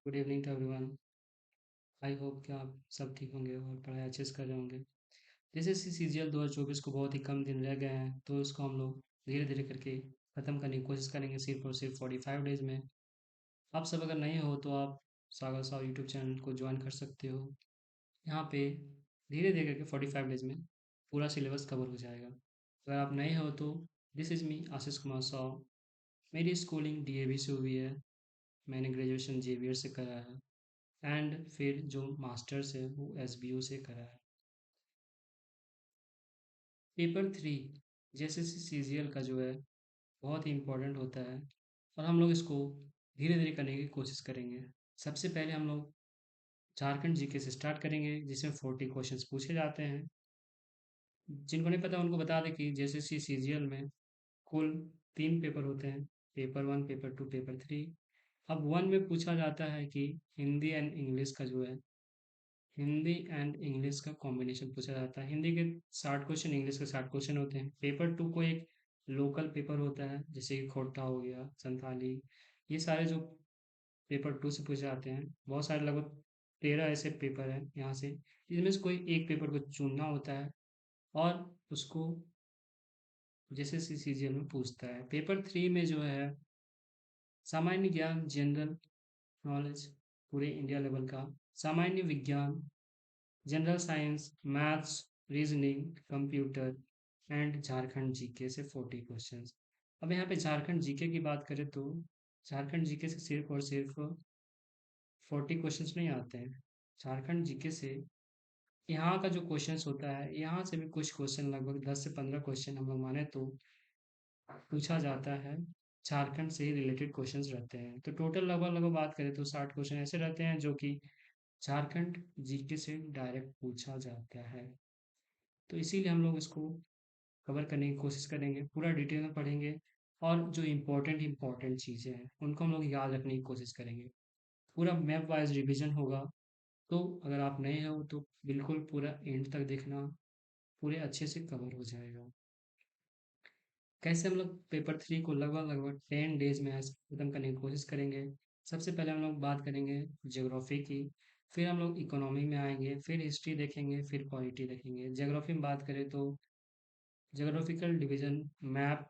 Good evening to everyone. I hope कि आप सब ठीक होंगे और पढ़ाई अच्छे से कर रहे होंगे। जैसे CCGL 2024 को बहुत ही कम दिन रह गए हैं, तो इसको हम लोग धीरे धीरे करके ख़त्म करने की कोशिश करेंगे, सिर्फ और सिर्फ 45 डेज में। आप सब अगर नहीं हो तो आप सागर साहब यूट्यूब चैनल को ज्वाइन कर सकते हो। यहाँ पे धीरे धीरे करके 45 डेज में पूरा सिलेबस कवर हो जाएगा। अगर आप नए हो तो this is me Ashish Kumar Sao. मेरी स्कूलिंग DAV से हुई है। मैंने ग्रेजुएशन JBR से करा है एंड फिर जो मास्टर्स है वो SBU से करा है। पेपर 3 जैसे CGL का जो है बहुत ही इम्पोर्टेंट होता है और हम लोग इसको धीरे धीरे करने की कोशिश करेंगे। सबसे पहले हम लोग झारखंड जीके से स्टार्ट करेंगे, जिसमें 40 क्वेश्चंस पूछे जाते हैं। जिनको नहीं पता उनको बता दें कि जैसे CGL में कुल 3 पेपर होते हैं, पेपर 1, पेपर 2, पेपर 3। अब 1 में पूछा जाता है कि हिंदी एंड इंग्लिश का जो है, हिंदी एंड इंग्लिश का कॉम्बिनेशन पूछा जाता है। हिंदी के 60 क्वेश्चन, इंग्लिश के 60 क्वेश्चन होते हैं। पेपर 2 को एक लोकल पेपर होता है, जैसे कि खोटा हो गया, संथाली, ये सारे जो पेपर 2 से पूछे जाते हैं। बहुत सारे, लगभग 13 ऐसे पेपर हैं यहाँ से, जिसमें से कोई एक पेपर को चुनना होता है और उसको जैसे CGL में पूछता है। पेपर 3 में जो है सामान्य ज्ञान, जनरल नॉलेज, पूरे इंडिया लेवल का, सामान्य विज्ञान, general science, maths, reasoning, computer and Jharkhand GK से 40 क्वेश्चंस। अब यहाँ पे झारखंड जीके की बात करें तो झारखंड जीके से सिर्फ और सिर्फ 40 क्वेश्चंस नहीं आते हैं। झारखंड जीके से यहाँ का जो क्वेश्चंस होता है, यहाँ से भी कुछ क्वेश्चन, लगभग 10 से 15 क्वेश्चन हम लोग माने तो पूछा जाता है। झारखंड से ही रिलेटेड क्वेश्चंस रहते हैं, तो टोटल लगभग लगभग बात करें तो 60 क्वेश्चन ऐसे रहते हैं जो कि झारखंड जीके से डायरेक्ट पूछा जाता है। तो इसीलिए हम लोग इसको कवर करने की कोशिश करेंगे, पूरा डिटेल में पढ़ेंगे और जो इम्पोर्टेंट इम्पोर्टेंट चीज़ें हैं उनको हम लोग याद रखने की कोशिश करेंगे। पूरा मैप वाइज रिवीजन होगा। तो अगर आप नए हो तो बिल्कुल पूरा एंड तक देखना, पूरे अच्छे से कवर हो जाएगा। कैसे हम लोग पेपर 3 को लगभग लगभग 10 डेज में ऐसे ख़त्म करने की कोशिश करेंगे। सबसे पहले हम लोग बात करेंगे ज्योग्राफी की, फिर हम लोग इकोनॉमी में आएंगे, फिर हिस्ट्री देखेंगे, फिर पॉलिटी देखेंगे। ज्योग्राफी में बात करें तो ज्योग्राफिकल डिवीजन, मैप,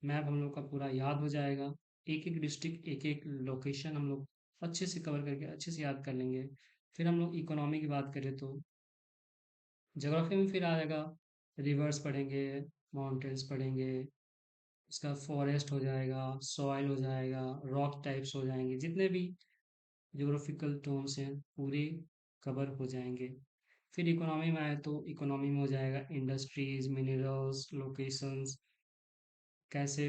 मैप हम लोग का पूरा याद हो जाएगा। एक एक डिस्ट्रिक्ट, एक एक लोकेशन हम लोग अच्छे से कवर करके अच्छे से याद कर लेंगे। फिर हम लोग इकोनॉमी की बात करें तो ज्योग्राफी में फिर आ जाएगा, रिवर्स पढ़ेंगे, माउंटेन्स पढ़ेंगे, उसका फॉरेस्ट हो जाएगा, सॉइल हो जाएगा, रॉक टाइप्स हो जाएंगे, जितने भी ज्योग्राफिकल टर्म्स हैं पूरे कवर हो जाएंगे। फिर इकोनॉमी में आए तो इकोनॉमी में हो जाएगा इंडस्ट्रीज, मिनरल्स, लोकेशंस, कैसे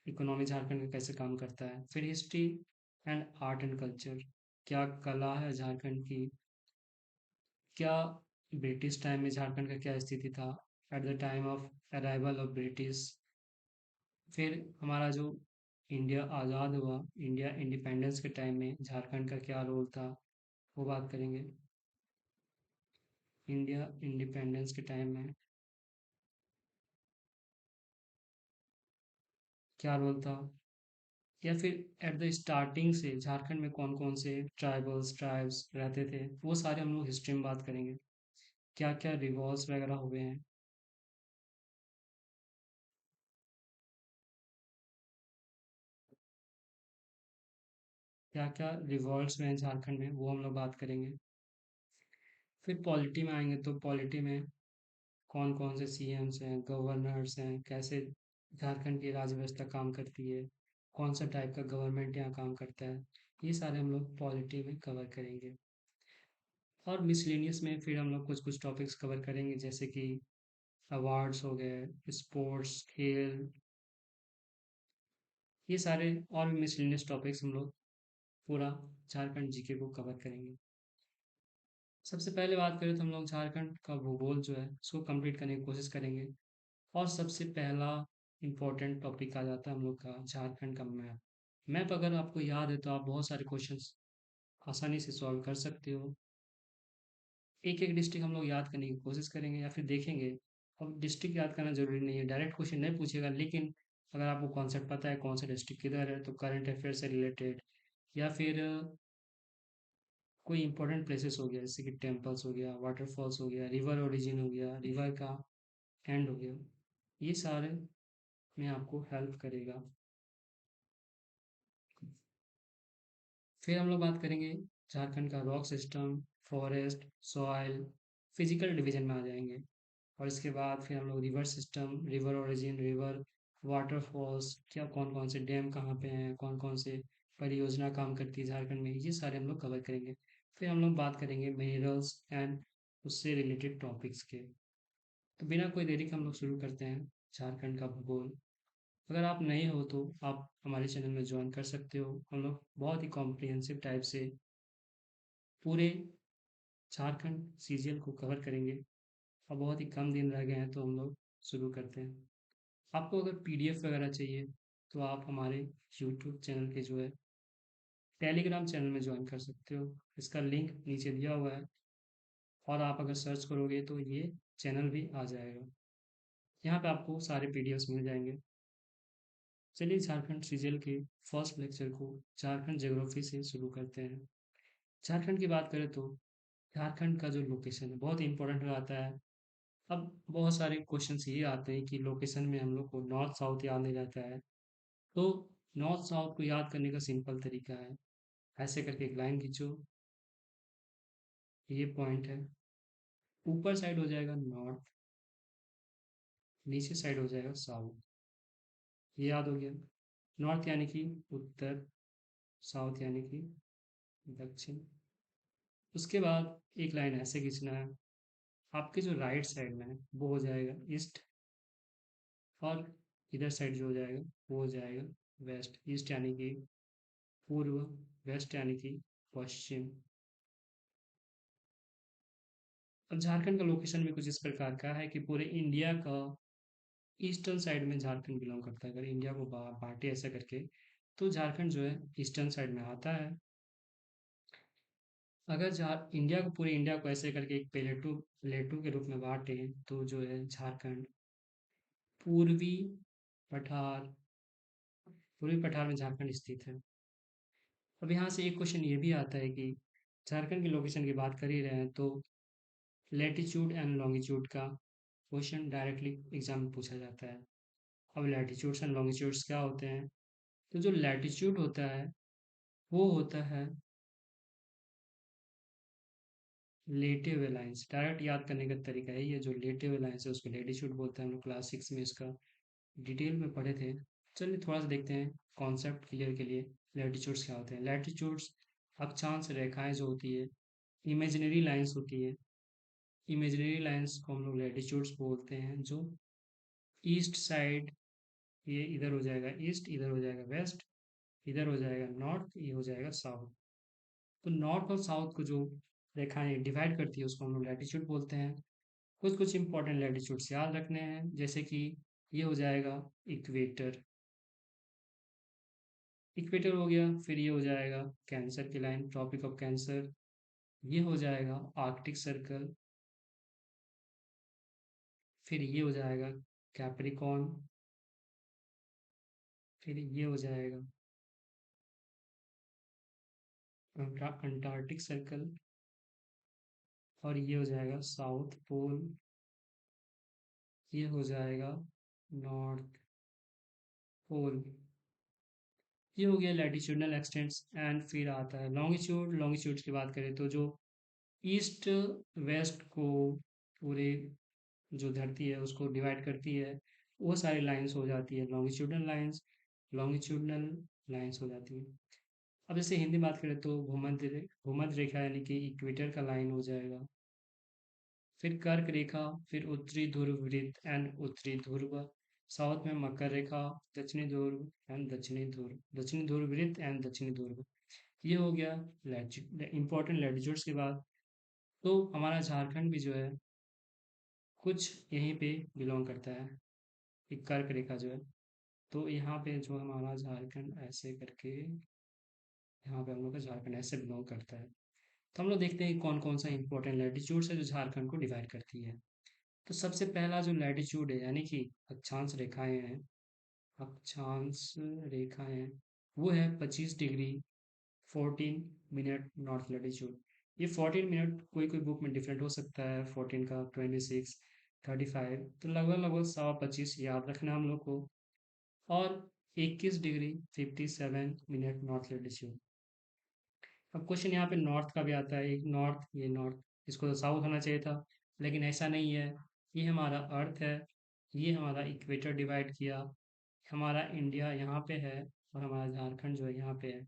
इकोनॉमी झारखंड का कैसे काम करता है। फिर history and art and culture, क्या कला है झारखंड की, क्या ब्रिटिश टाइम में झारखंड का क्या स्थिति था at the time of arrival of British. फिर हमारा जो इंडिया आज़ाद हुआ, इंडिया इंडिपेंडेंस के टाइम में झारखंड का क्या रोल था, वो बात करेंगे। इंडिया इंडिपेंडेंस के टाइम में क्या रोल था, या फिर एट द स्टार्टिंग से झारखंड में कौन कौन से ट्राइब्स रहते थे, वो सारे हम लोग हिस्ट्री में बात करेंगे। क्या क्या रिवॉल्ट्स वगैरह हुए हैं, क्या क्या रिवॉल्ट्स हुए हैं झारखंड में, वो हम लोग बात करेंगे। फिर पॉलिटी में आएंगे तो पॉलिटी में कौन कौन से CMs हैं, गवर्नर्स हैं, कैसे झारखंड की राज्य व्यवस्था काम करती है, कौन सा टाइप का गवर्नमेंट यहाँ काम करता है, ये सारे हम लोग पॉलिटी में कवर करेंगे। और मिसलेनियस में फिर हम लोग कुछ कुछ टॉपिक्स कवर करेंगे, जैसे कि अवार्ड्स हो गए, स्पोर्ट्स, खेल, ये सारे और भी मिसलेनियस टॉपिक्स हम लोग पूरा झारखंड जीके को कवर करेंगे। सबसे पहले बात करें तो हम लोग झारखंड का भूगोल जो है उसको कंप्लीट करने की कोशिश करेंगे। और सबसे पहला इम्पोर्टेंट टॉपिक आ जाता है हम लोग का झारखंड का मैप। मैप अगर आपको याद है तो आप बहुत सारे क्वेश्चंस आसानी से सॉल्व कर सकते हो। एक एक डिस्ट्रिक्ट हम लोग याद करने की कोशिश करेंगे या फिर देखेंगे। अब डिस्ट्रिक्ट याद करना जरूरी नहीं है, डायरेक्ट क्वेश्चन नहीं पूछेगा, लेकिन अगर आपको कॉन्सेप्ट पता है कौन सा डिस्ट्रिक्ट किधर है, तो करंट अफेयर से रिलेटेड या फिर कोई इंपॉर्टेंट प्लेसेस हो गया, जैसे कि टेम्पल्स हो गया, वाटरफॉल्स हो गया, रिवर ओरिजिन हो गया, रिवर का एंड हो गया, ये सारे में आपको हेल्प करेगा। फिर हम लोग बात करेंगे झारखंड का rock system, forest, soil, physical division में आ जाएंगे। और इसके बाद फिर हम लोग river system, river origin, river waterfalls, क्या कौन कौन से डैम कहाँ पे हैं, कौन कौन से परियोजना काम करती है झारखंड में, ये सारे हम लोग कवर करेंगे। फिर हम लोग बात करेंगे मिनरल्स एंड उससे रिलेटेड टॉपिक्स के। तो बिना कोई देरी के हम लोग शुरू करते हैं झारखंड का भूगोल। अगर आप नए हो तो आप हमारे चैनल में ज्वाइन कर सकते हो। हम लोग बहुत ही कॉम्प्रिहेंसिव टाइप से पूरे झारखंड सीजीएल को कवर करेंगे। और बहुत ही कम दिन रह गए हैं तो हम लोग शुरू करते हैं। आपको अगर पीडीएफ वगैरह चाहिए तो आप हमारे यूट्यूब चैनल के जो है टेलीग्राम चैनल में ज्वाइन कर सकते हो। इसका लिंक नीचे दिया हुआ है और आप अगर सर्च करोगे तो ये चैनल भी आ जाएगा। यहाँ पे आपको सारे पीडीएफ्स मिल जाएंगे। चलिए झारखंड सीजीएल के फर्स्ट लेक्चर को झारखंड ज्योग्राफी से शुरू करते हैं। झारखंड की बात करें तो झारखंड का जो लोकेशन है बहुत इंपॉर्टेंट हो जाता है। अब बहुत सारे क्वेश्चंस ये आते हैं कि लोकेशन में हम लोग को नॉर्थ साउथ याद नहीं रहता है। तो नॉर्थ साउथ को याद करने का सिंपल तरीका है, ऐसे करके एक लाइन खींचो, ये पॉइंट है, ऊपर साइड हो जाएगा नॉर्थ, नीचे साइड हो जाएगा साउथ। ये याद हो गया। नॉर्थ यानी कि उत्तर, साउथ यानी कि दक्षिण। उसके बाद एक लाइन ऐसे खींचना है, आपके जो राइट साइड में है वो हो जाएगा ईस्ट, और इधर साइड जो हो जाएगा वो हो जाएगा वेस्ट। ईस्ट यानी कि पूर्व, वेस्ट यानी कि पश्चिम। अब झारखंड का लोकेशन भी कुछ इस प्रकार का है कि पूरे इंडिया का ईस्टर्न साइड में झारखंड बिलोंग करता है। अगर इंडिया को बांटे ऐसा करके तो झारखंड जो है ईस्टर्न साइड में आता है। अगर इंडिया को, पूरे इंडिया को ऐसे करके एक प्लेटू के रूप में बांटे तो जो है झारखंड पूर्वी पठार, पूर्वी पठार में झारखंड स्थित है। अब यहाँ से एक क्वेश्चन ये भी आता है कि झारखंड की लोकेशन की बात कर ही रहे हैं तो लैटिट्यूड एंड लॉन्गिट्यूड का क्वेश्चन डायरेक्टली एग्जाम में पूछा जाता है। अब लैटिट्यूड्स एंड लॉन्गिट्यूड्स क्या होते हैं? तो जो लैटिट्यूड होता है वो होता है लेटे हुए लाइन्स। डायरेक्ट याद करने का तरीका है ये, जो लेटे हुए लाइन्स है उसको लैटिट्यूड बोलते हैं। हम लोग क्लास 6 में इसका डिटेल में पढ़े थे। चलिए थोड़ा सा देखते हैं कॉन्सेप्ट क्लियर के लिए लैटिट्यूड्स क्या होते हैं। लैटिट्यूड्स अक्षांश रेखाएं जो होती है, इमेजिनरी लाइन्स होती है। इमेजिनरी लाइन्स को हम लोग लैटिट्यूड्स बोलते हैं। जो ईस्ट साइड, ये इधर हो जाएगा ईस्ट, इधर हो जाएगा वेस्ट, इधर हो जाएगा नॉर्थ, ये हो जाएगा साउथ। तो नॉर्थ और साउथ को जो रेखाएं डिवाइड करती है उसको हम लोग लैटिट्यूड बोलते हैं। कुछ कुछ इंपॉर्टेंट लैटिट्यूड्स याद रखने हैं, जैसे कि ये हो जाएगा इक्वेटर, इक्वेटर हो गया। फिर ये हो जाएगा कैंसर की लाइन, ट्रॉपिक ऑफ कैंसर। ये हो जाएगा आर्कटिक सर्कल। फिर ये हो जाएगा कैप्रिकॉर्न। फिर ये हो जाएगा अंटार्कटिक सर्कल। और ये हो जाएगा साउथ पोल। ये हो जाएगा नॉर्थ पोल। ये हो गया लैटिट्यूडनल एक्सटेंट्स। एंड फिर आता है लॉन्गिट्यूड। लॉन्गिट्यूड की बात करें तो जो ईस्ट वेस्ट को, पूरे जो धरती है उसको डिवाइड करती है, वो सारी लाइंस हो जाती है लॉन्गिट्यूडनल लाइंस। लॉन्गिट्यूडनल लाइंस हो जाती है। अब जैसे हिंदी बात करें तो भूमध्य रेखा यानी कि इक्वेटर का लाइन हो जाएगा। फिर कर्क रेखा, फिर उत्तरी ध्रुव वृत्त एंड उत्तरी ध्रुव। साउथ में मकर रेखा, दक्षिणी ध्रुव एंड दक्षिणी ध्रुव, दक्षिणी ध्रुव वृत्त एंड दक्षिणी ध्रुव। ये हो गया इंपॉर्टेंट लैटिट्यूड्स के बाद। तो हमारा झारखंड भी जो है कुछ यहीं पे बिलोंग करता है, एक कर्क रेखा जो है। तो यहाँ पे जो हमारा झारखंड ऐसे करके, यहाँ पे हम लोग का झारखंड ऐसे बिलोंग करता है। तो हम लोग देखते हैं कि कौन कौन सा इंपॉर्टेंट लैटिट्यूड्स है जो झारखंड को डिवाइड करती है। तो सबसे पहला जो लैटिट्यूड है यानी कि अक्षांश रेखाएं हैं, अक्षांश रेखाएं, वो है 25 डिग्री 14 मिनट नॉर्थ लैटिट्यूड। ये 14 मिनट कोई कोई बुक में डिफरेंट हो सकता है, 14 का 26, 35, तो लगभग लगभग 25 याद रखना हम लोग को। और 21 डिग्री 57 मिनट नॉर्थ लैटिट्यूड। अब क्वेश्चन यहाँ पे नॉर्थ का भी आता है, एक नॉर्थ, ये नॉर्थ, इसको तो साउथ होना चाहिए था, लेकिन ऐसा नहीं है। ये हमारा अर्थ है, ये हमारा इक्वेटर डिवाइड किया, हमारा इंडिया यहाँ पे है और हमारा झारखंड जो है यहाँ पे है।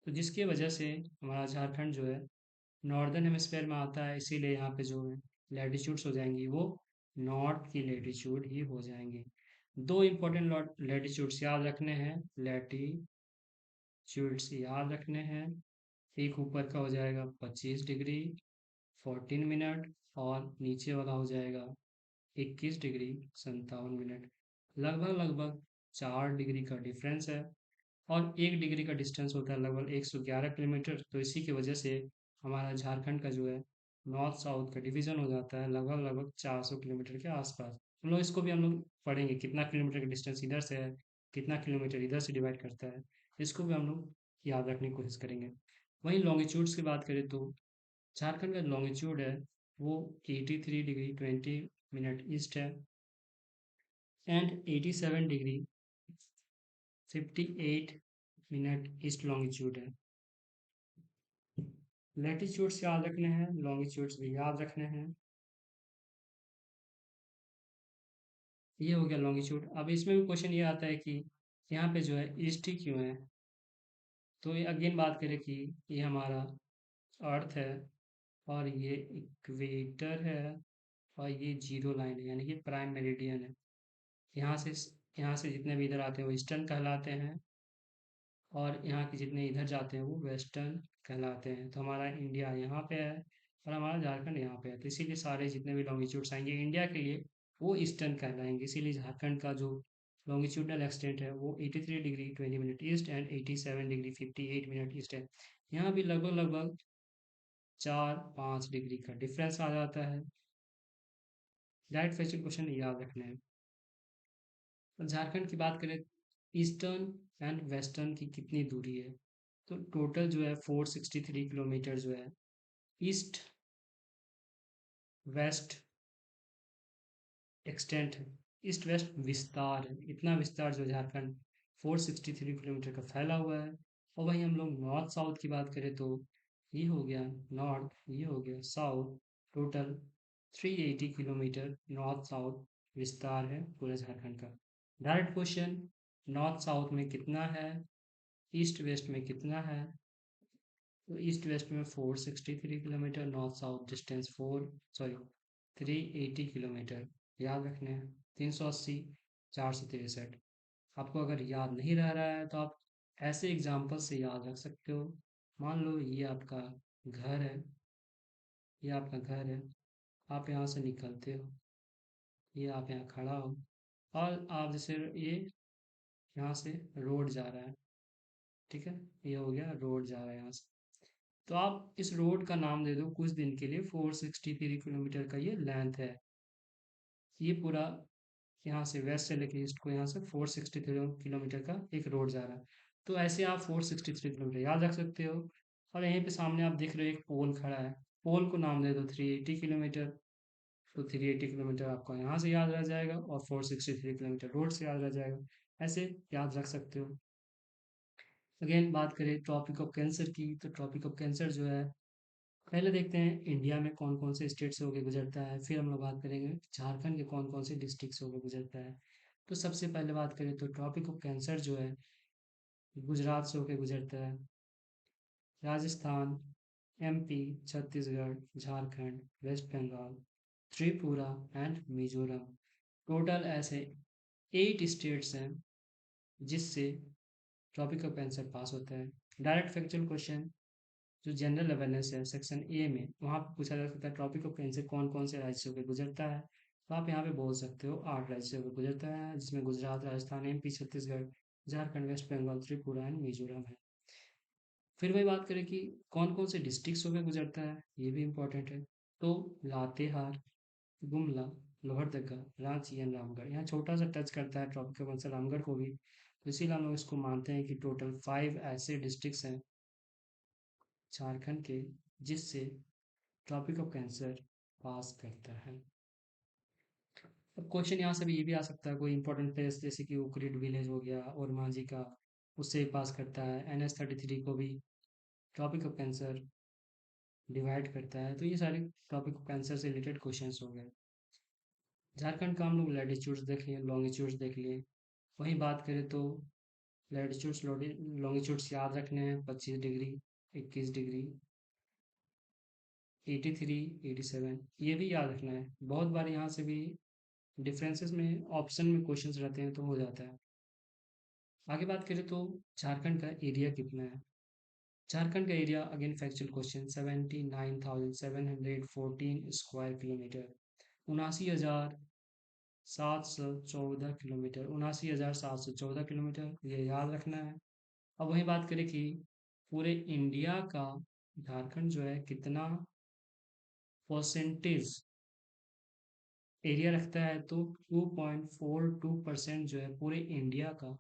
तो जिसकी वजह से हमारा झारखंड जो है नॉर्दर्न हेमिस्फेयर में आता है, इसीलिए यहाँ पे जो है लैटिट्यूड्स हो जाएंगी वो नॉर्थ की लैटिट्यूड ही हो जाएंगी। दो इंपॉर्टेंट लैटिट्यूड्स याद रखने हैं, लैटिट्यूड्स याद रखने हैं। एक ऊपर का हो जाएगा 25 डिग्री 14 मिनट, और नीचे वाला हो जाएगा 21 डिग्री 57 मिनट। लगभग लगभग 4 डिग्री का डिफरेंस है, और 1 डिग्री का डिस्टेंस होता है लगभग 111 किलोमीटर। तो इसी की वजह से हमारा झारखंड का जो है नॉर्थ साउथ का डिवीजन हो जाता है लगभग लगभग 400 किलोमीटर के आसपास। हम लोग इसको भी हम लोग पढ़ेंगे, कितना किलोमीटर का डिस्टेंस इधर से है, कितना किलोमीटर इधर से डिवाइड करता है, इसको भी हम लोग याद रखने की कोशिश करेंगे। वहीं लॉन्गिट्यूड्स की बात करें तो झारखंड का लॉन्गिट्यूड है वो 83 डिग्री 20 मिनट ईस्ट है, and 87 degree 58 minute east longitude है। लैटिट्यूड्स याद रखने हैं, लॉन्गिट्यूड्स भी याद रखने हैं। ये हो गया लॉन्गिट्यूड। अब इसमें भी क्वेश्चन ये आता है कि यहाँ पे जो है ईस्ट ही क्यों है। तो ये अगेन बात करें कि ये हमारा अर्थ है, और ये इक्वेटर है, और ये जीरो लाइन है, यानी कि प्राइम मेरिडियन है। यहाँ से यहाँ से जितने भी इधर आते हैं वो ईस्टर्न कहलाते हैं, और यहाँ के जितने इधर जाते हैं वो वेस्टर्न कहलाते हैं। तो हमारा इंडिया यहाँ पे है और हमारा झारखंड यहाँ पे है, तो इसीलिए सारे जितने भी लॉन्गिट्यूड्स आएंगे इंडिया के लिए वो ईस्टर्न कहलाएंगे। इसीलिए झारखंड का जो लॉन्गिट्यूडनल एक्सटेंट है वो 83 degree 20 minute east and 87 degree 58 minute east है। यहाँ भी लगभग लगभग 4-5 डिग्री का डिफरेंस आ जाता है। डायरेक्ट फैक्चुअल क्वेश्चन याद रखना है। और झारखंड की बात करें, ईस्टर्न एंड वेस्टर्न की कितनी दूरी है, तो टोटल जो है 463 किलोमीटर जो है ईस्ट वेस्ट एक्सटेंट है, ईस्ट वेस्ट विस्तार है। इतना विस्तार जो झारखंड 463 किलोमीटर का फैला हुआ है। और वहीं हम लोग नॉर्थ साउथ की बात करें तो ये हो गया नॉर्थ, ये हो गया south, total 380 kilometre north south विस्तार है पूरे झारखंड का। डायरेक्ट क्वेश्चन, नॉर्थ साउथ में कितना है, ईस्ट वेस्ट में कितना है, तो ईस्ट वेस्ट में 463 kilometre, north south distance 380 kilometre. याद रखने हैं 380 463। आपको अगर याद नहीं रह रहा है तो आप ऐसे एग्जाम्पल से याद रख सकते हो। मान लो ये आपका घर है, ये आपका घर है, आप यहाँ से निकलते हो, ये आप यहाँ खड़ा हो, और आप जैसे ये यहाँ से रोड जा रहा है, ठीक है, ये हो गया रोड जा रहा है यहाँ से। तो आप इस रोड का नाम दे दो कुछ दिन के लिए, 463 किलोमीटर का ये लेंथ है। ये पूरा यहाँ से वेस्ट से लेके ईस्ट को यहाँ से 463 किलोमीटर का एक रोड जा रहा है। तो ऐसे आप 463 किलोमीटर याद रख सकते हो। और यहीं पे सामने आप देख रहे हो एक पोल खड़ा है, पोल को नाम दे दो 380 किलोमीटर। तो 380 किलोमीटर आपको यहाँ से याद रह जाएगा, और 463 किलोमीटर रोड से याद रह जाएगा। ऐसे याद रख सकते हो। अगेन बात करें ट्रॉपिक ऑफ कैंसर की, तो ट्रॉपिक ऑफ कैंसर जो है, पहले देखते हैं इंडिया में कौन कौन से स्टेट से होकर गुजरता है, फिर हम लोग बात करेंगे झारखंड के कौन कौन से डिस्ट्रिक्ट से होकर गुजरता है। तो सबसे पहले बात करें तो ट्रॉपिक ऑफ कैंसर जो है गुजरात से होकर गुजरता है, Rajasthan, MP, Chhattisgarh, Jharkhand, west Bengal, Tripura and Mizoram. Total ऐसे 8 स्टेट्स हैं जिससे ट्रॉपिक ऑफ कैंसर पास होता है। डायरेक्ट फैक्चुअल क्वेश्चन जो जनरल अवेयरनेस है सेक्शन ए में, वहाँ पे पूछा जा सकता है ट्रॉपिक ऑफ कैंसर कौन कौन से राज्यों से गुजरता है। तो आप यहाँ पे बोल सकते हो 8 राज्यों से गुजरता है, जिसमें Gujarat, Rajasthan, MP, Chhattisgarh, Jharkhand, west Bengal, Tripura and Mizoram है। फिर वही बात करें कि कौन कौन से डिस्ट्रिक्ट होकर गुजरता है, ये भी इंपॉर्टेंट है। तो लातेहार, गुमला, लोहरदगा, रांची एंड रामगढ़, यहाँ छोटा सा टच करता है ट्रॉपिक ऑफ कैंसर रामगढ़ को भी। तो इसीलिए हम लोग इसको मानते हैं कि टोटल 5 ऐसे डिस्ट्रिक्ट्स हैं झारखंड के, जिससे ट्रॉपिक ऑफ कैंसर पास करता है। अब क्वेश्चन यहाँ से भी ये भी आ सकता है, कोई इंपॉर्टेंट प्लेस जैसे कि उकरिट विलेज हो गया और मांझी का, उससे पास करता है। NH-33 को भी ट्रॉपिक ऑफ कैंसर डिवाइड करता है। तो ये सारे टॉपिक ऑफ कैंसर से रिलेटेड क्वेश्चंस हो गए। झारखंड का हम लोग लैटिट्यूड्स देख लिए, लॉन्गिट्यूड्स देख लिए। वहीं बात करें तो लैटिट्यूड्स लॉन्गिट्यूड्स याद रखने हैं, 25 डिग्री, 21 डिग्री, 83, 87, ये भी याद रखना है। बहुत बार यहाँ से भी डिफरेंसेस में ऑप्शन में क्वेश्चंस रहते हैं तो हो जाता है। आगे बात करें तो झारखंड का एरिया कितना है। झारखंड का area, again factual question, 79,714 square kilometre, 79,714 kilometre, 79,714 kilometre, ये याद रखना है। अब वही बात करें कि पूरे इंडिया का झारखंड जो है कितना परसेंटेज एरिया रखता है, तो 2.42% जो है पूरे इंडिया का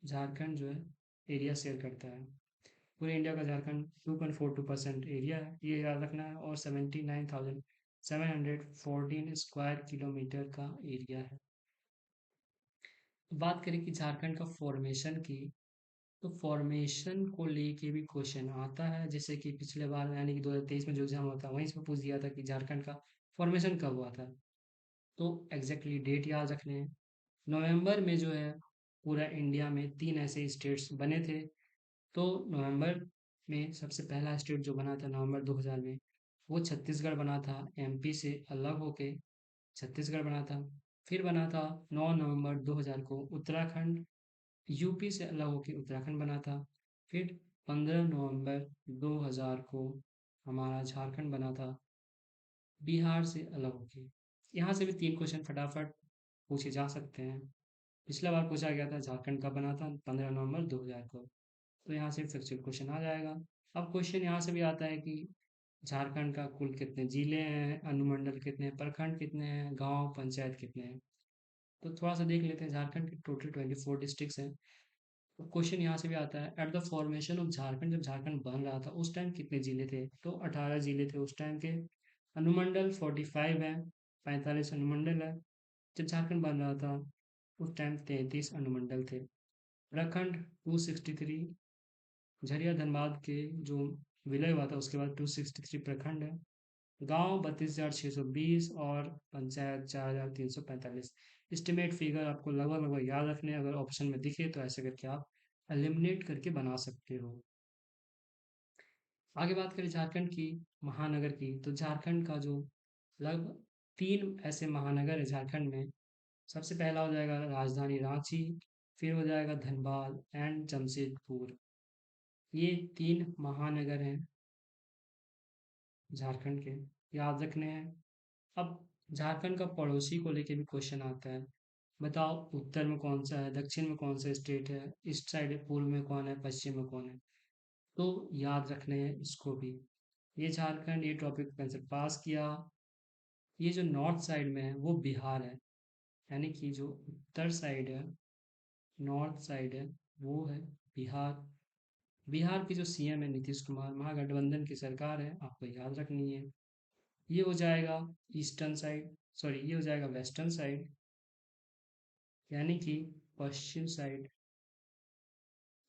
झारखंड जो है एरिया शेयर करता है। पूरे इंडिया का झारखंड 2.42% एरिया है, ये याद रखना है। और 79,714 स्क्वायर किलोमीटर का एरिया है। बात करें कि झारखंड का फॉर्मेशन की, तो फॉर्मेशन को लेके भी क्वेश्चन आता है। जैसे कि पिछले बार यानी कि 2023 में जो एग्जाम हुआ था वहीं से पूछ दिया था कि झारखंड का फॉर्मेशन कब हुआ था। तो एग्जैक्टली डेट याद रखने हैं। नवंबर में जो है पूरा इंडिया में 3 ऐसे स्टेट्स बने थे। तो नवंबर में सबसे पहला स्टेट जो बना था नवंबर 2000 में, वो छत्तीसगढ़ बना था। MP से अलग होके छत्तीसगढ़ बना था। फिर बना था 9 नवंबर 2000 को उत्तराखंड, UP से अलग होके उत्तराखंड बना था। फिर 15 नवंबर 2000 को हमारा झारखंड बना था, बिहार से अलग होके। यहाँ से भी 3 क्वेश्चन फटाफट पूछे जा सकते हैं। पिछला बार पूछा गया था झारखंड कब बना था, 15 नवंबर 2000 को, तो यहाँ से फैक्चुअल क्वेश्चन आ जाएगा। अब क्वेश्चन यहाँ से भी आता है कि झारखंड का कुल कितने जिले हैं, अनुमंडल कितने हैं, प्रखंड कितने हैं, गांव पंचायत कितने हैं। तो थोड़ा सा देख लेते हैं। झारखंड के टोटल 24 डिस्ट्रिक्ट्स हैं। तो क्वेश्चन यहाँ से भी आता है, at the formation of Jharkhand, जब झारखंड बन रहा था उस टाइम कितने जिले थे, तो 18 जिले थे उस टाइम के। अनुमंडल 45 है, 45 अनुमंडल है। जब झारखंड बन रहा था उस टाइम 33 अनुमंडल थे। प्रखंड 263, झरिया धनबाद के जो विलय हुआ था उसके बाद 263 प्रखंड है। गांव 32,620 और पंचायत 4,345। एस्टिमेट फिगर आपको लगभग लगभग याद रखने हैं। अगर ऑप्शन में दिखे तो ऐसे करके आप एलिमिनेट करके बना सकते हो। आगे बात करें झारखंड की महानगर की, तो झारखंड का जो लगभग 3 ऐसे महानगर है झारखंड में। सबसे पहला हो जाएगा राजधानी रांची, फिर हो जाएगा धनबाद एंड जमशेदपुर। ये 3 महानगर हैं झारखंड के, याद रखने हैं। अब झारखंड का पड़ोसी को लेके भी क्वेश्चन आता है। बताओ उत्तर में कौन सा है, दक्षिण में कौन सा स्टेट है, ईस्ट साइड है, पूर्व में कौन है, पश्चिम में कौन है। तो याद रखने हैं इसको भी। ये झारखंड, ये टॉपिक आंसर पास किया। ये जो नॉर्थ साइड में है वो बिहार है, यानी कि जो उत्तर साइड है, नॉर्थ साइड है, वो है बिहार। बिहार की जो CM है नीतीश कुमार, महागठबंधन की सरकार है, आपको याद रखनी है। ये हो जाएगा ईस्टर्न साइड, सॉरी ये हो जाएगा वेस्टर्न साइड, यानी कि पश्चिम साइड।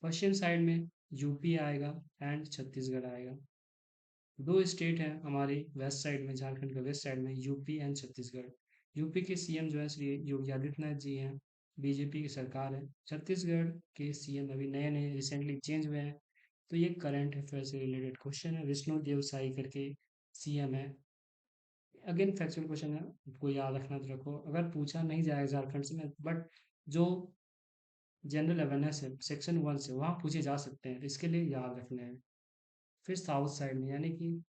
पश्चिम साइड में UP आएगा एंड छत्तीसगढ़ आएगा। 2 स्टेट हैं हमारी वेस्ट साइड में, झारखंड के वेस्ट साइड में, UP एंड छत्तीसगढ़। UP के CM जो है श्री योगी आदित्यनाथ जी हैं, BJP की सरकार है। छत्तीसगढ़ के CM अभी नए नए रिसेंटली चेंज हुए हैं। तो ये करंट अफेयर से रिलेटेड क्वेश्चन है। विष्णु देव साई करके CM है। अगेन फैक्चुअल क्वेश्चन है, आपको याद रखना तो रखो। अगर पूछा नहीं जाएगा झारखंड से में, बट जो जनरल अवेयरनेस है सेक्शन 1 से, वहाँ पूछे जा सकते हैं, तो इसके लिए याद रखना है। फिर साउथ साइड में, यानी कि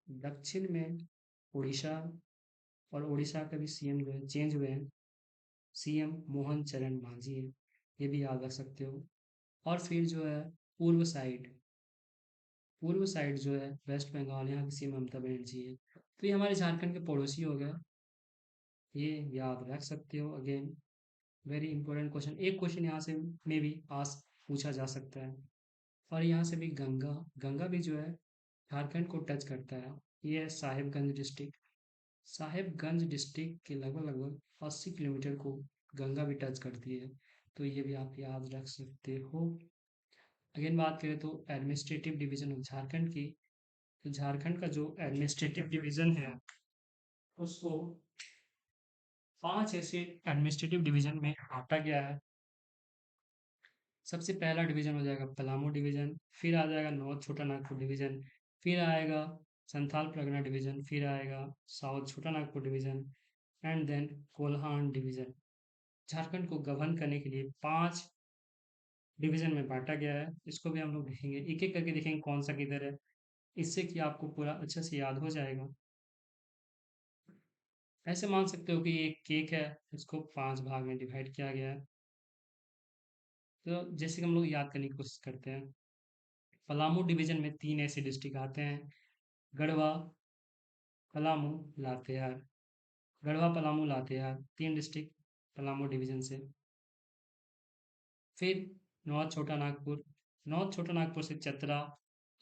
दक्षिण में उड़ीसा, और उड़ीसा का भी CM जो है चेंज हुए हैं। CM मोहन चरण मांझी है, ये भी याद रख सकते हो। और फिर जो है पूर्व साइड, पूर्व साइड जो है वेस्ट बंगाल, यहाँ की CM ममता बनर्जी है। तो ये हमारे झारखंड के पड़ोसी हो गए, ये याद रख सकते हो। अगेन वेरी इंपॉर्टेंट क्वेश्चन, एक क्वेश्चन यहाँ से में भी पास पूछा जा सकता है। और यहाँ से भी गंगा, गंगा भी जो है झारखंड को टच करता है। ये है साहिबगंज डिस्ट्रिक्ट। साहिबगंज डिस्ट्रिक्ट के लगभग लगभग 80 किलोमीटर को गंगा भी टच करती है। तो ये भी आप याद रख सकते हो। अगेन बात करें तो एडमिनिस्ट्रेटिव डिवीजन ऑफ झारखंड की, तो झारखंड का जो एडमिनिस्ट्रेटिव डिवीजन है उसको 5 ऐसे एडमिनिस्ट्रेटिव डिवीजन में बांटा गया है। सबसे पहला डिवीजन हो जाएगा पलामू डिवीजन, फिर आ जाएगा नॉर्थ छोटा नागपुर डिवीजन, फिर आएगा संथाल परगना डिवीजन, फिर आएगा south Chota Nagpur division and then Kolhan division. Jharkhand को गवर्न करने के लिए 5 डिवीजन में बांटा गया है। इसको भी हम लोग देखेंगे, एक एक करके देखेंगे कौन सा किधर है, इससे कि आपको पूरा अच्छे से याद हो जाएगा। ऐसे मान सकते हो कि एक केक है, इसको 5 भाग में डिवाइड किया गया है। तो जैसे कि हम लोग याद करने की कोशिश करते हैं, पलामू डिवीजन में 3 ऐसे डिस्ट्रिक्ट आते हैं, गढ़वा, पलामू, लातेहार। गढ़वा, पलामू, लातेहार 3 डिस्ट्रिक्ट पलामू डिवीजन से। फिर नॉर्थ छोटा नागपुर, नॉर्थ छोटा नागपुर से चतरा,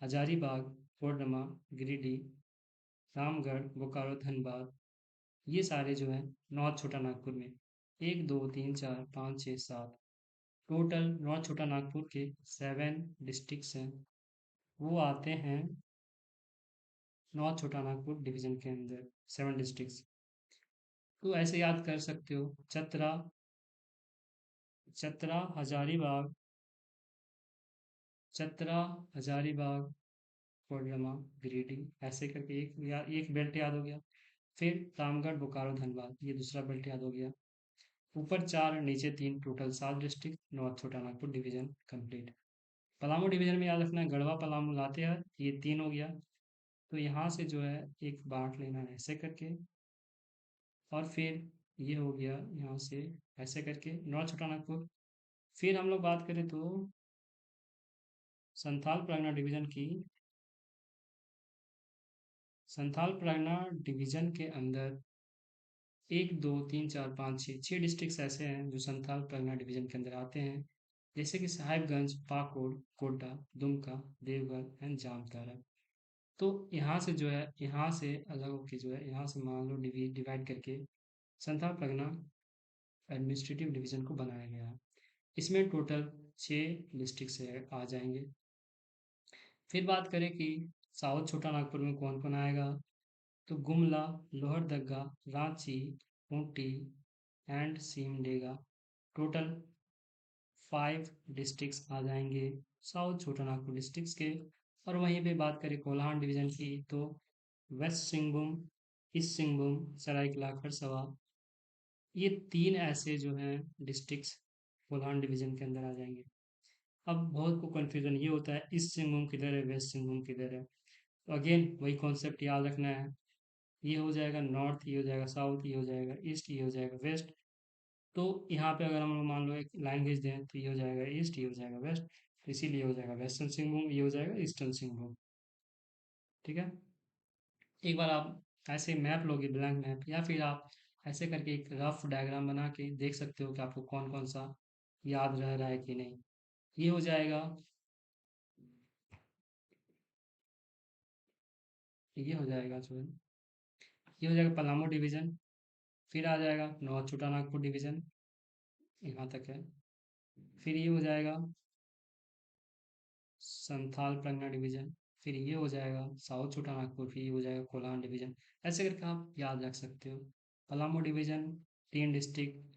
हजारीबाग, कोडरमा, गिरिडीह, रामगढ़, बोकारो, धनबाद, ये सारे जो हैं नॉर्थ छोटा नागपुर में। 1 2 3 4 5 6 7 टोटल नॉर्थ छोटा नागपुर के 7 डिस्ट्रिक्ट्स हैं, वो आते हैं नॉर्थ छोटा नागपुर डिवीजन के अंदर। 7 डिस्ट्रिक्ट्स तो ऐसे याद कर सकते हो, चतरा, चतरा, हजारीबाग, चतरा, हजारीबाग, कोडरमा, गिरिडीह, ऐसे करके एक बेल्ट याद हो गया। फिर रामगढ़, बोकारो, धनबाद, ये दूसरा बेल्ट याद हो गया। ऊपर 4 नीचे 3, total 7 district north Chota Nagpur division complete. Palamu division में याद रखना है गढ़वा, पलामू, लातेहार, ये 3 हो गया। तो यहाँ से जो है एक बांट लेना है ऐसे करके, और फिर ये हो गया यहाँ से ऐसे करके नॉर्थ छोटा नागपुर। फिर हम लोग बात करें तो संथाल परगना डिवीजन की, संथाल परगना डिवीजन के अंदर 1 2 3 4 5 6 डिस्ट्रिक्ट्स ऐसे हैं जो संथाल परगना डिवीजन के अंदर आते हैं, जैसे कि साहिबगंज, पाकुड़, गोड्डा, दुमका, देवघर एंड जामताड़ा। तो यहाँ से जो है, यहाँ से अलग होकर जो है, यहाँ से मान लो डिवाइड करके संथाल परगना एडमिनिस्ट्रेटिव डिवीजन को बनाया गया है। इसमें टोटल 6 डिस्ट्रिक्ट से आ जाएंगे। फिर बात करें कि साउथ छोटा नागपुर में कौन कौन आएगा, तो Gumla, Lohardaga, Ranchi, Khunti and Simdega, total 5 districts आ जाएंगे साउथ छोटा नागपुर डिस्ट्रिक्ट्स के। और वहीं पे बात करें कोल्हान डिवीजन की, तो वेस्ट सिंहभूम, ईस्ट सिंहभूम, सरायकेला खरसावां, ये 3 ऐसे जो हैं डिस्ट्रिक्ट्स कोल्हान डिवीजन के अंदर आ जाएंगे। अब बहुत को कन्फ्यूजन ये होता है ईस्ट सिंहभूम किधर है, वेस्ट सिंहभूम किधर है। तो अगेन वही कॉन्सेप्ट याद रखना है, ये हो जाएगा नॉर्थ, ये हो जाएगा साउथ, ये हो जाएगा ईस्ट, ये हो जाएगा वेस्ट। तो यहाँ पे अगर हम लोग मान लो एक लाइन खींच दें तो ये हो जाएगा ईस्ट, ये हो जाएगा वेस्ट, तो इसीलिए हो जाएगा वेस्टर्न सिंहभूम, ये हो जाएगा ईस्टर्न सिंहभूम। ठीक है, एक बार आप ऐसे मैप लोगे, ब्लैंक मैप, या फिर आप ऐसे करके एक रफ डायग्राम बना के देख सकते हो कि आपको कौन कौन सा याद रह रहा है कि नहीं। ये हो जाएगा, ये हो जाएगा जो है, ये हो जाएगा पलामू डिवीजन। फिर आ जाएगा नॉर्थ छोटा नागपुर डिवीजन, यहाँ तक है। फिर ये हो जाएगा संथाल परगना डिवीजन, फिर ये हो जाएगा साउथ छोटा नागपुर, फिर ये हो जाएगा कोल्हान डिवीजन। ऐसे करके आप याद रख सकते हो। Palamu division 3 district,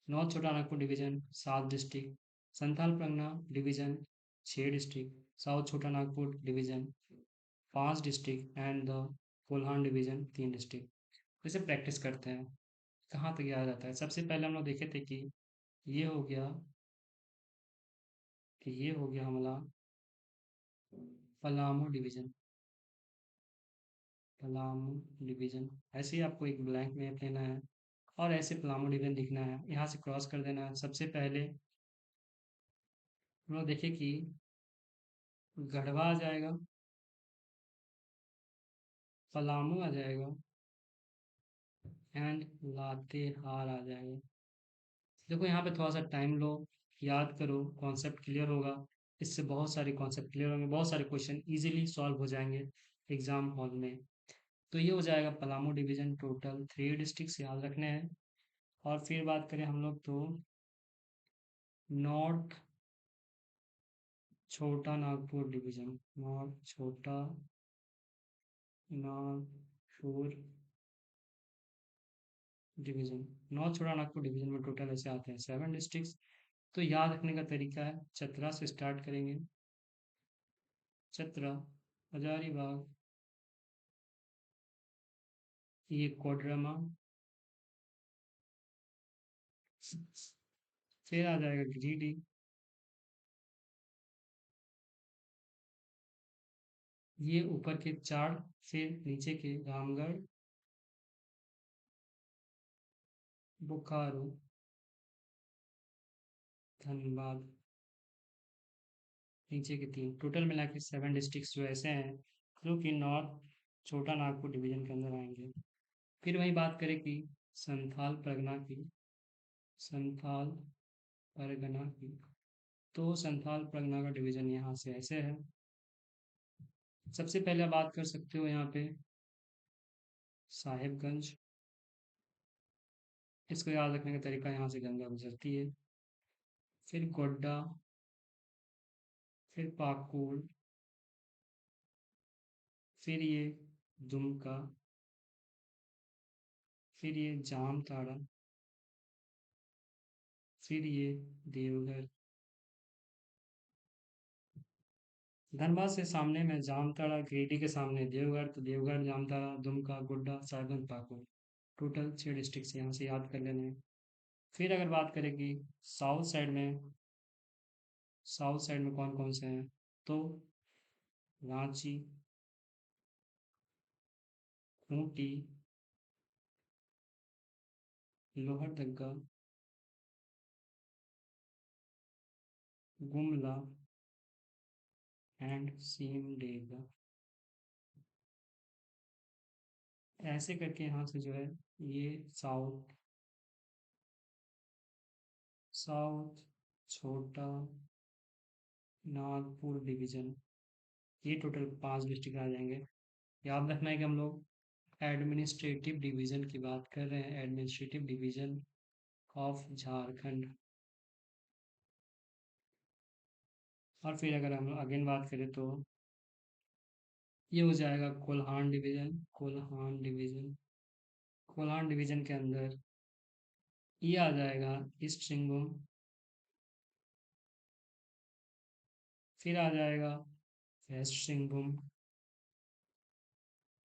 north Chota Nagpur division 7 district, Santhal Pargana division 6 district, south Chota Nagpur division 5 district and the Kolhan division 3 district. इसे प्रैक्टिस करते हैं कहाँ तक याद रहता है। सबसे पहले हम लोग देखे थे कि ये हो गया, कि ये हो गया हमारा पलामू डिवीजन, पलामू डिवीजन। ऐसे ही आपको एक ब्लैंक में लेना है और ऐसे पलामू डिवीजन लिखना है, यहाँ से क्रॉस कर देना है। सबसे पहले हम लोग देखें कि गढ़वा आ जाएगा, पलामू आ जाएगा एंड लातेहार आ जाएगा। देखो यहाँ पे थोड़ा सा टाइम लो, याद करो, कॉन्सेप्ट क्लियर होगा। इससे बहुत सारे कॉन्सेप्ट क्लियर होंगे, बहुत सारे क्वेश्चन इजीली सॉल्व हो जाएंगे एग्जाम हॉल में। तो ये हो जाएगा पलामू डिवीज़न, टोटल 3 डिस्ट्रिक्ट्स याद रखने हैं। और फिर बात करें हम लोग तो north Chota Nagpur division, north Chota Nagpur division, north Chota Nagpur division में टोटल ऐसे आते हैं 7 डिस्ट्रिक्ट्स। तो याद रखने का तरीका है, चतरा से स्टार्ट करेंगे, चतरा, हजारीबाग, ये कोडरमा, फिर आ जाएगा गिरिडीह, ये ऊपर के 4, फिर नीचे के रामगढ़, बोकारो, धनबाद, नीचे के 3, टोटल मिला के 7 डिस्ट्रिक्ट्स जो ऐसे हैं जो कि नॉर्थ छोटा नागपुर डिवीजन के अंदर आएंगे। फिर वही बात करें कि संथाल परगना की, संथाल परगना की, तो संथाल परगना का डिवीजन यहाँ से ऐसे है। सबसे पहले बात कर सकते हो यहाँ पे साहिबगंज, इसको याद रखने का तरीका, यहाँ से गंगा गुजरती है। फिर गोड्डा, फिर पाकुड़, फिर ये दुमका, फिर ये जामताड़ा, फिर ये देवघर। धनबाद से सामने में जामताड़ा, गिरिडीह के सामने देवघर, तो देवघर, जामताड़ा, दुमका, गोड्डा, साहिबगंज, पाकुड़, टोटल 6 डिस्ट्रिक्ट से यहाँ से याद कर लेने हैं। फिर अगर बात करें कि साउथ साइड में, साउथ साइड में कौन कौन से हैं, तो रांची, खूंटी, लोहरदगा, गुमला एंड सिमडेगा, ऐसे करके यहाँ से जो है ये south, south Chota Nagpur division, ये टोटल 5 डिस्ट्रिक्ट आ जाएंगे। याद रखना है कि हम लोग एडमिनिस्ट्रेटिव डिवीजन की बात कर रहे हैं, एडमिनिस्ट्रेटिव डिवीजन ऑफ झारखंड। और फिर अगर हम अगेन बात करें तो ये हो जाएगा Kolhan division, Kolhan division, Kolhan division के अंदर ये आ जाएगा ईस्ट सिंहभूम, फिर आ जाएगा वेस्ट सिंहभूम,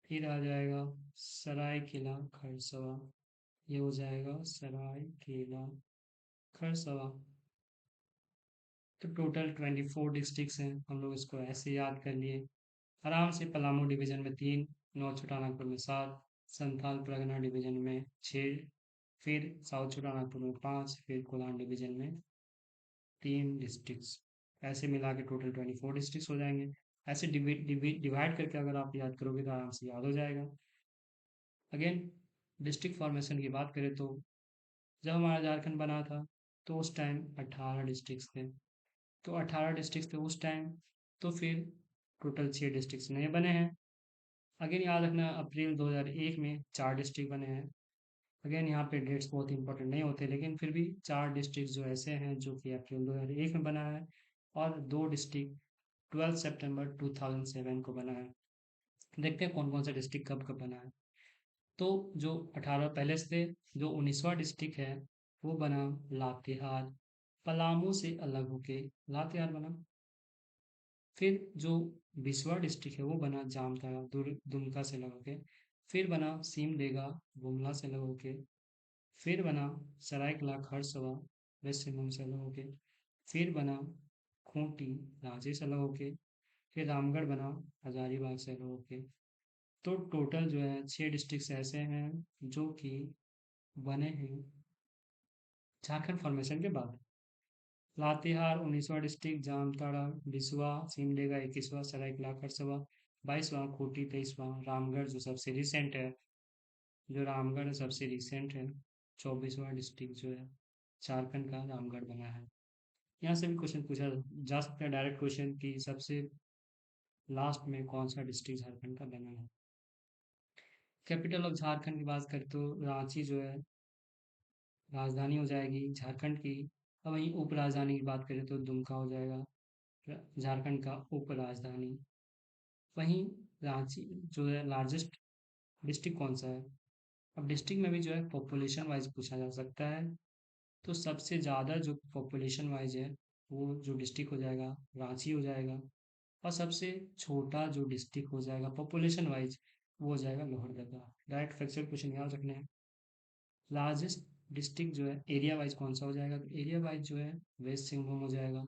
फिर आ जाएगा सरायकेला खरसवा, ये हो जाएगा सरायकेला खरसवा। तो टोटल 24 डिस्ट्रिक्ट्स हैं, हम लोग इसको ऐसे याद कर लिए आराम से। पलामू डिवीजन में 3, नॉर्थ छोटानागपुर में 7, संथाल परगना डिवीजन में 6, फिर साउथ छोटानागपुर में 5, फिर कोल्हान डिवीजन में 3 डिस्ट्रिक्ट्स, ऐसे मिला के टोटल 24 डिस्ट्रिक्ट्स हो जाएंगे। ऐसे डिवाइड करके अगर आप याद करोगे तो आराम से याद हो जाएगा। अगेन डिस्ट्रिक्ट फॉर्मेशन की बात करें तो जब हमारा झारखंड बना था तो उस टाइम 18 डिस्ट्रिक्ट्स थे, तो 18 डिस्ट्रिक्ट्स थे उस टाइम, तो फिर टोटल 6 डिस्ट्रिक्ट्स नए बने हैं। अगेन याद रखना अप्रैल 2001 में 4 डिस्ट्रिक्ट बने हैं। अगेन यहाँ पे डेट्स बहुत इंपॉर्टेंट नहीं होते, लेकिन फिर भी 4 डिस्ट्रिक्ट जो ऐसे हैं जो कि अप्रैल 2001 में बना है, और 2 डिस्ट्रिक्ट 12 सितंबर 2007 को बना है। देखते हैं कौन कौन सा डिस्ट्रिक्ट कब कब बना है। तो जो 18 पहले से थे, जो 19वां डिस्ट्रिक्ट है वो बना लातेहार, पलामू से अलग होके लातेहार बना। फिर जो 20वां डिस्ट्रिक्ट है वो बना जामताड़ा, दुमका से अलग होके। फिर बना सिमडेगा, गुमला से अलग होके। फिर बना सरायकला खरसवा, वेस्ट सिंहभूम से अलग होके। फिर बना खूंटी, रांची से अलग होके। फिर रामगढ़ बना हजारीबाग से अलग होके। तो टोटल जो है 6 डिस्ट्रिक्ट ऐसे हैं जो कि बने हैं झारखंड फॉर्मेशन के बाद। लातेहार 19वां डिस्ट्रिक्ट, जामताड़ा 20वां, सिमडेगा 21वां, सरायकेला खरसावां 22वां, खूंटी 23वां, रामगढ़ जो सबसे रिसेंट है, जो रामगढ़ सबसे रिसेंट है 24वां डिस्ट्रिक्ट जो है झारखंड का रामगढ़ बना है। यहाँ से भी क्वेश्चन पूछा जा सकता है, डायरेक्ट क्वेश्चन कि सबसे लास्ट में कौन सा डिस्ट्रिक्ट झारखंड का बना है। कैपिटल ऑफ झारखंड की बात करें तो रांची जो है राजधानी हो जाएगी झारखंड की। और वहीं उप राजधानी की बात करें तो दुमका हो जाएगा झारखंड का उप राजधानी। वहीं रांची जो है लार्जेस्ट डिस्ट्रिक्ट कौन सा है। अब डिस्ट्रिक्ट में भी जो है पॉपुलेशन वाइज पूछा जा सकता है, तो सबसे ज़्यादा जो पॉपुलेशन वाइज है वो जो डिस्ट्रिक्ट हो जाएगा रांची हो जाएगा। और सबसे छोटा जो डिस्ट्रिक्ट हो जाएगा पॉपुलेशन वाइज वो हो जाएगा लोहरदगा। डायरेक्ट फैक्चुअल क्वेश्चन याद रखने हैं। लार्जेस्ट डिस्ट्रिक्ट जो है एरिया वाइज कौन सा हो जाएगा, तो एरिया वाइज जो है वेस्ट सिंहभूम हो जाएगा।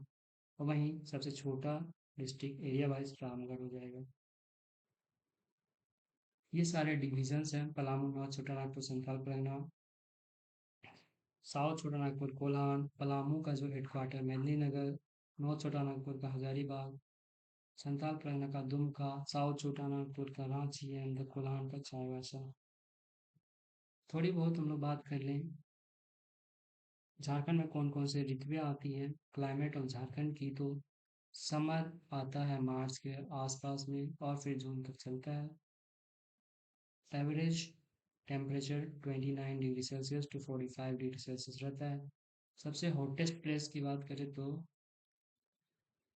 और वहीं सबसे छोटा डिस्ट्रिक्ट एरिया वाइज रामगढ़ हो जाएगा। ये सारे डिविजन्स हैं पलामू, नॉर्थ छोटानागपुर, संथाल परगना, साउथ छोटानागपुर कोल्हान, पलामू का जो हेडक्वार्टर मेदिनीनगर, नॉर्थ छोटानागपुर का हजारीबाग, संथाल परगना का दुमका, साउथ छोटानागपुर का रांची एंड कोल्हान का चाईबासा। थोड़ी बहुत हम लोग बात कर लें झारखंड में कौन कौन से ऋतुएं आती हैं क्लाइमेट ऑफ झारखंड की, तो समर आता है मार्च के आसपास में और फिर जून तक चलता है। Average temperature 29 degree Celsius to 45 degree Celsius रहता है। सबसे हॉटेस्ट प्लेस की बात करें तो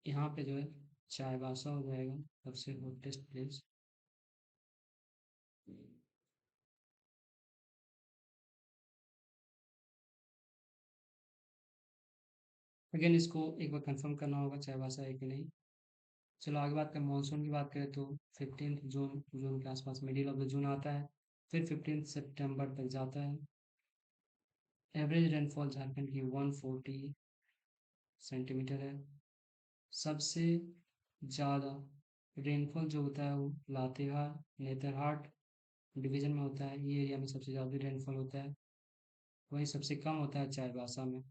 यहाँ पे जो है चाईबासा हो जाएगा सबसे हॉटेस्ट प्लेस। अगेन इसको एक बार कंफर्म करना होगा चाईबासा है कि नहीं। चलो आगे बात करें, मानसून की बात करें तो 15 जून जून के आसपास मिडिल ऑफ द जून आता है, फिर 15 सितंबर तक जाता है। एवरेज रेनफॉल झारखंड की 140 सेंटीमीटर है। सबसे ज़्यादा रेनफॉल जो होता है वो लातेहार नेतरहाट डिवीज़न में होता है, ये एरिया में सबसे ज़्यादा रेनफॉल होता है। वहीं सबसे कम होता है चाईबासा में।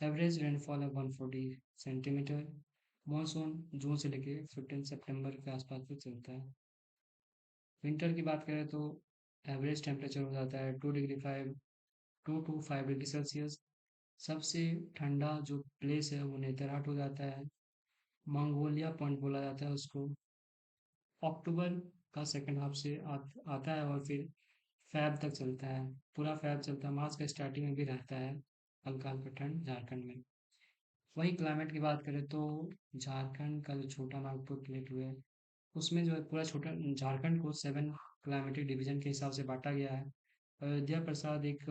एवरेज रेनफॉल है 140 सेंटीमीटर। मानसून जून से लेकर 15 सितंबर के आसपास तक चलता है। विंटर की बात करें तो एवरेज टेम्परेचर हो जाता है 2 to 5 डिग्री सेल्सियस। सबसे ठंडा जो प्लेस है वो नेतरहाट हो जाता है, मंगोलिया पॉइंट बोला जाता है उसको। अक्टूबर का सेकंड हाफ से आता है और फिर फैब तक चलता है, पूरा फैब चलता है, मार्च का स्टार्टिंग में भी रहता है हल्का हल्का ठंड झारखंड में। वही क्लाइमेट की बात करें तो झारखंड का जो छोटा नागपुर प्लेटू है उसमें जो है पूरा छोटा झारखंड को 7 क्लाइमेटिक डिवीजन के हिसाब से बांटा गया है। अयोध्या प्रसाद एक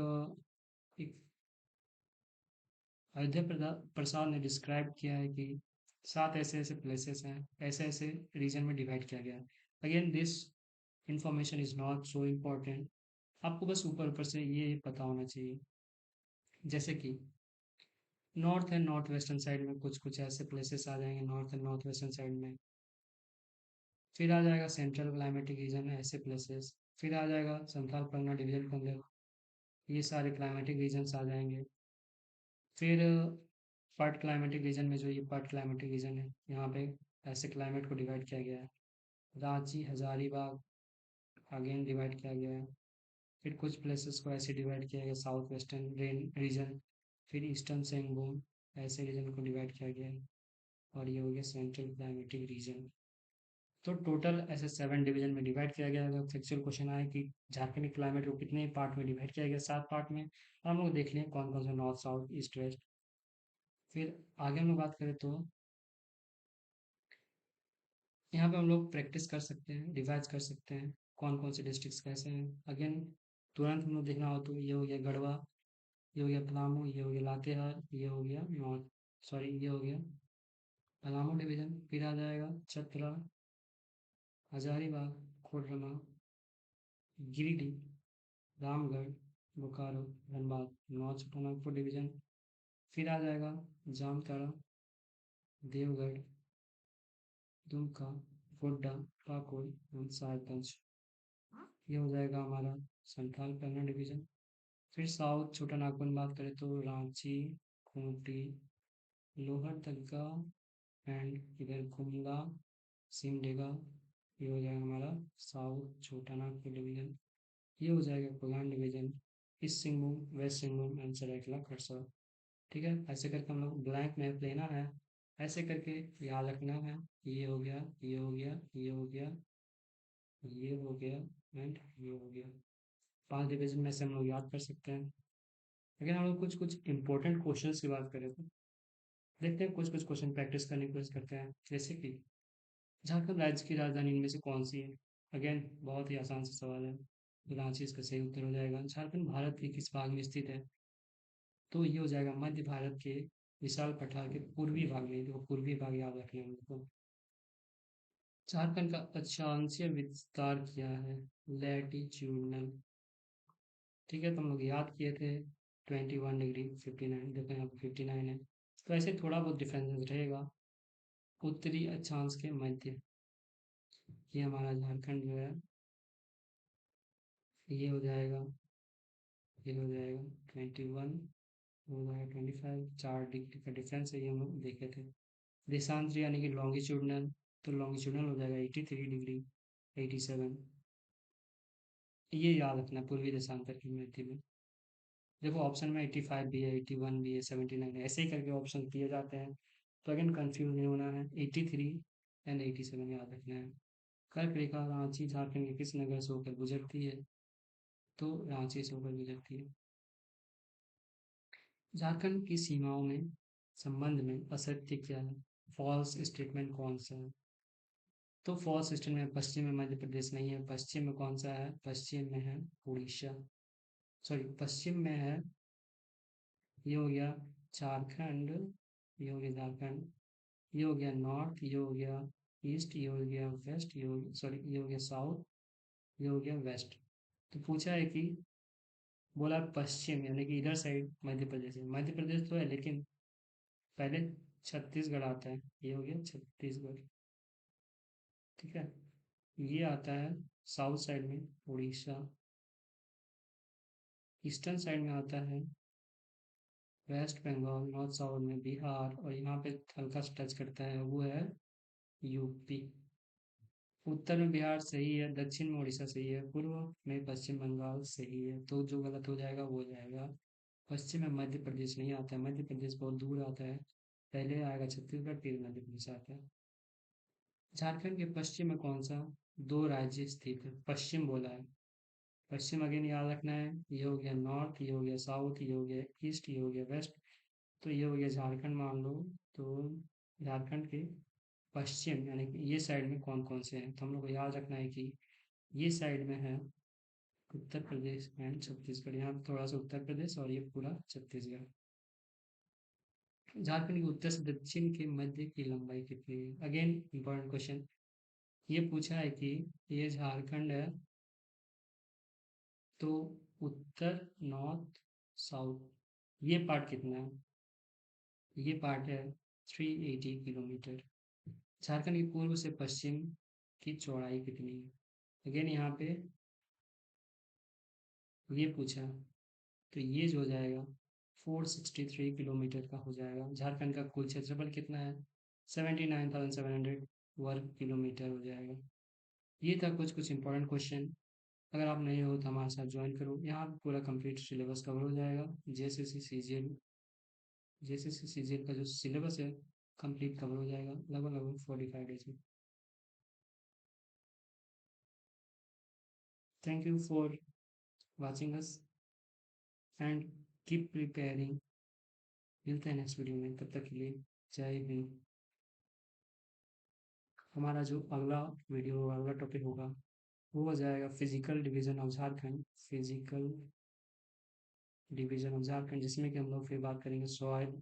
प्रसाद ने डिस्क्राइब किया है कि 7 ऐसे ऐसे प्लेसेस हैं, ऐसे ऐसे रीजन में डिवाइड किया गया है। Again this information is not so important, आपको बस ऊपर ऊपर से ये पता होना चाहिए। जैसे कि north and north western side में कुछ कुछ ऐसे प्लेसेस आ जाएंगे north and north western side में। फिर आ जाएगा सेंट्रल क्लाइमेटिक रीजन में ऐसे प्लेसेस। फिर आ जाएगा संथाल परगना डिवीजन के अंदर ये सारे क्लाइमेटिक रीजन्स आ जाएंगे। फिर पर्ट क्लाइमेटिक रीजन में जो ये पर्ट क्लाइमेटिक रीजन है यहाँ पे ऐसे क्लाइमेट को डिवाइड किया गया है। रांची हजारीबाग अगेन डिवाइड किया गया है। फिर कुछ प्लेसेस को ऐसे डिवाइड किया गया साउथ वेस्टर्न रेन रीजन, फिर ईस्टर्न सेंगभूम ऐसे रीजन को डिवाइड किया गया है। और ये हो गया सेंट्रल क्लाइमेटिक रीजन। तो टोटल ऐसे 7 डिवीजन में डिवाइड किया गया है। सेक्चुअल क्वेश्चन आया कि झारखंड के क्लाइमेट को कितने पार्ट में डिवाइड किया गया, 7 पार्ट में। हम लोग देख लें कौन कौन से नॉर्थ साउथ ईस्ट वेस्ट। फिर आगे हम लोग बात करें तो यहाँ पे हम लोग प्रैक्टिस कर सकते हैं, रिवाइज कर सकते हैं कौन कौन से डिस्ट्रिक्ट्स कैसे हैं। अगेन तुरंत हम लोग देखना हो तो ये हो गया गढ़वा, ये हो गया पलामू, ये हो गया लातेहार, ये हो गया नॉर्थ सॉरी ये हो गया पलामू डिवीजन। फिर आ जाएगा चतरा, हजारीबाग, खोडरमा, गिरिडीह, रामगढ़, बोकारो, धनबाद, नॉर्थ छोटानागपुर डिवीजन। फिर आ जाएगा जामताड़ा, देवगढ़, दुमका, गोड्डा, पाकुड़ एंड साहिबगंज। ये हो जाएगा हमारा संथाल पैनल डिवीजन। फिर साउथ छोटा नागपुर में बात करें तो रांची, खूंटी, लोहरदगा एंड इधर गुमला, सिमडेगा। ये हो जाएगा हमारा साउथ छोटा नागपुर डिवीजन। ये हो जाएगा Kolhan division, east Singhbhum, west Singhbhum and Seraikela Kharsawan. ठीक है, ऐसे करके हम लोग ब्लैंक मैप लेना है, ऐसे करके याद रखना है। ये हो गया, ये हो गया, ये हो गया, ये हो गया एंड ये हो गया। 5 डिवीजन में से हम लोग याद कर सकते हैं। अगर हम लोग कुछ कुछ इंपॉर्टेंट क्वेश्चन की बात करें तो देखते हैं, कुछ कुछ क्वेश्चन प्रैक्टिस करने की कोशिश करते हैं। जैसे कि झारखंड राज्य की राजधानी इनमें से कौन सी है? अगेन बहुत ही आसान सा सवाल है, तो रांची इसका सही उत्तर हो जाएगा। झारखंड भारत के किस भाग में स्थित है? तो ये हो जाएगा मध्य भारत के विशाल पठार के पूर्वी भाग में। देखो पूर्वी भाग याद रखना है हमको। झारखंड का अक्षांशीय विस्तार क्या है? लैटिट्यूडनल। ठीक है, तो हम लोग याद किए थे 21 डिग्री 59, देखो यहाँ पे 59 है, तो ऐसे थोड़ा बहुत डिफरेंस रहेगा। उत्तरी अक्षांश के मध्य, ये हमारा झारखंड जो है, ये हो जाएगा, ये हो जाएगा 21, हो जाएगा 25, 4 डिग्री का डिफरेंस है, ये हम लोग देखे थे। देशांतर यानी कि लॉन्गिट्यूडनल, तो लॉन्गिट्यूडनल हो जाएगा 83 डिग्री 87। ये याद रखना पूर्वी देशांतर की मध्य में। देखो ऑप्शन में 85 भी है, 81 भी है, 79 है, ऐसे ही करके ऑप्शन दिए जाते हैं, तो अगेन कंफ्यूज नहीं होना है। 83 एंड 87 याद रखना है। कर्क रेखा रांची झारखंड के किस नगर से होकर गुजरती है? तो रांची से होकर गुजरती है। झारखंड की सीमाओं में संबंध में असत्य क्या है? फॉल्स स्टेटमेंट कौन सा है? तो फॉल्स स्टेटमेंट में पश्चिम में मध्य प्रदेश नहीं है। पश्चिम में कौन सा है? पश्चिम में है उड़ीसा, सॉरी पश्चिम में है, ये हो गया झारखंड, ये हो गया झारखंड, ये हो गया नॉर्थ, ये हो गया ईस्ट, ये हो गया वेस्ट, ये हो सॉरी ये हो गया साउथ, ये हो गया वेस्ट। तो पूछा है कि बोला पश्चिम यानी कि इधर साइड मध्य प्रदेश है। मध्य प्रदेश तो है लेकिन पहले छत्तीसगढ़ आता है, ये हो गया छत्तीसगढ़। ठीक है, ये आता है साउथ साइड में उड़ीसा, ईस्टर्न साइड में आता है वेस्ट बंगाल, नॉर्थ साउथ में बिहार, और यहाँ पे हल्का सा टच करता है वो है यूपी। उत्तर में बिहार सही है, दक्षिण में उड़ीसा सही है, पूर्व में पश्चिम बंगाल सही है, तो जो गलत हो जाएगा वो हो जाएगा। पश्चिम में मध्य प्रदेश नहीं आता है, मध्य प्रदेश बहुत दूर आता है, पहले आएगा छत्तीसगढ़ फिर मध्य प्रदेश आता है। झारखंड के पश्चिम में कौन सा दो राज्य स्थित है? पश्चिम बोला है, पश्चिम अगेन याद रखना है। ये हो गया नॉर्थ, ये हो गया साउथ, ये हो गया ईस्ट, ये हो गया वेस्ट, तो ये हो गया झारखंड मान लो। तो झारखंड के पश्चिम यानी कि ये साइड में कौन कौन से हैं, तो हम लोग को याद रखना है कि ये साइड में है उत्तर प्रदेश एंड छत्तीसगढ़, यहाँ पे थोड़ा सा उत्तर प्रदेश और ये पूरा छत्तीसगढ़। झारखंड के उत्तर से दक्षिण के मध्य की लंबाई कितनी है? अगेन इंपॉर्टेंट क्वेश्चन, ये पूछा है कि ये झारखंड है, तो उत्तर नॉर्थ साउथ ये पार्ट कितना है? ये पार्ट है 380 किलोमीटर। झारखंड की पूर्व से पश्चिम की चौड़ाई कितनी है? अगेन यहाँ पे ये पूछा, तो ये जो हो जाएगा 463 किलोमीटर का हो जाएगा। झारखंड का कुल क्षेत्रफल कितना है? 79,700 वर्ग किलोमीटर हो जाएगा। ये था कुछ कुछ इंपॉर्टेंट क्वेश्चन। अगर आप नहीं हो तो हमारे साथ ज्वाइन करो, यहाँ पूरा कंप्लीट सिलेबस कवर हो जाएगा। जेएसएससी सीजीएल, जेएसएससी सीजीएल का जो सिलेबस है कंप्लीट कवर हो जाएगा लगभग लगभग 45 डेज में। Thank you for watching us and keep preparing. मिलते हैं नेक्स्ट वीडियो में, तब तक के लिए जय हिंद। हमारा जो अगला वीडियो अगला टॉपिक होगा वो हो जाएगा physical division of Jharkhand, physical division of Jharkhand, जिसमें कि हम लोग फिर बात करेंगे सॉइल,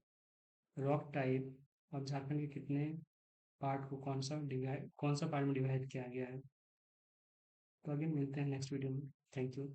रॉक टाइप और झारखंड के कितने पार्ट को कौन सा पार्ट में डिवाइड किया गया है। तो अभी मिलते हैं नेक्स्ट वीडियो में। Thank you.